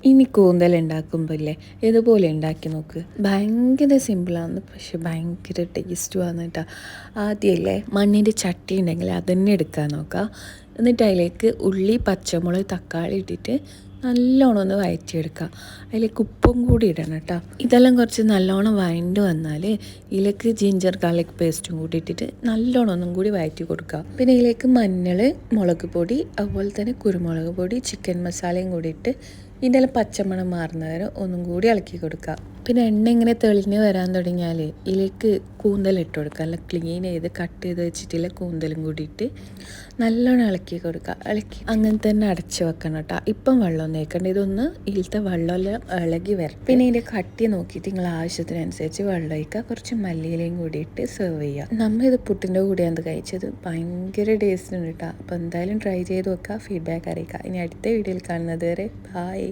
ഇനി കൂന്തൽ ഉണ്ടാക്കുമ്പോൾ ഇല്ലേ ഇതുപോലെ ഉണ്ടാക്കി നോക്ക്. ഭയങ്കര സിമ്പിളാണ്, പക്ഷെ ഭയങ്കര ടേസ്റ്റുമാണ് കേട്ടോ. ആദ്യമല്ലേ മണ്ണിൻ്റെ ചട്ടി ഉണ്ടെങ്കിൽ അതന്നെ എടുക്കാൻ നോക്കുക. എന്നിട്ട് അതിലേക്ക് ഉള്ളി, പച്ചമുളക്, തക്കാളി ഇട്ടിട്ട് നല്ലോണം ഒന്ന് വഴറ്റിയെടുക്കുക. അതിലേക്ക് ഉപ്പും കൂടി ഇടണം കേട്ടോ. ഇതെല്ലാം കുറച്ച് നല്ലോണം വഴണ്ട് വന്നാൽ ഇതിലേക്ക് ജിഞ്ചർ ഗാർലിക് പേസ്റ്റും കൂടി ഇട്ടിട്ട് നല്ലോണം ഒന്നും കൂടി വഴറ്റി കൊടുക്കുക. പിന്നെ ഇതിലേക്ക് മഞ്ഞൾ, മുളക് പൊടി, അതുപോലെ തന്നെ കുരുമുളക് പൊടി, ചിക്കൻ മസാലയും കൂടി ഇട്ട് ഇതിൻ്റെ പച്ചമണം മാറുന്ന വരെ ഒന്നും കൂടി ഇളക്കി കൊടുക്കുക. പിന്നെ എണ്ണ ഇങ്ങനെ തെളിഞ്ഞ് വരാൻ തുടങ്ങിയാൽ ഇതിലേക്ക് കൂന്തൽ ഇട്ട് കൊടുക്കുക. നല്ല ക്ലീൻ ചെയ്ത് കട്ട് ചെയ്ത് വെച്ചിട്ടുള്ള കൂന്തലും കൂടിയിട്ട് നല്ലോണം ഇളക്കി കൊടുക്കുക. ഇളക്കി അങ്ങനെ തന്നെ അടച്ച് വെക്കണം കേട്ടോ. ഇപ്പം വെള്ളം തേക്കണ്ട, ഇതൊന്ന് ഇതിലത്തെ വെള്ളമെല്ലാം ഇളകി വരും. പിന്നെ ഇതിൻ്റെ കട്ടി നോക്കിയിട്ട് നിങ്ങൾ ആവശ്യത്തിനനുസരിച്ച് വെള്ളം ഒഴിക്കുക. കുറച്ച് മല്ലിയിലയും കൂടിയിട്ട് സെർവ് ചെയ്യുക. നമ്മൾ ഇത് പുട്ടിൻ്റെ കൂടെയാണ് കഴിച്ചത്. ഭയങ്കര ടേസ്റ്റ് ഉണ്ട് കേട്ടോ. അപ്പോൾ എന്തായാലും ട്രൈ ചെയ്ത് വെക്കുക, ഫീഡ്ബാക്ക് അറിയിക്കുക. ഇനി അടുത്ത വീഡിയോയിൽ കാണുന്നത് വരെ ബായ്.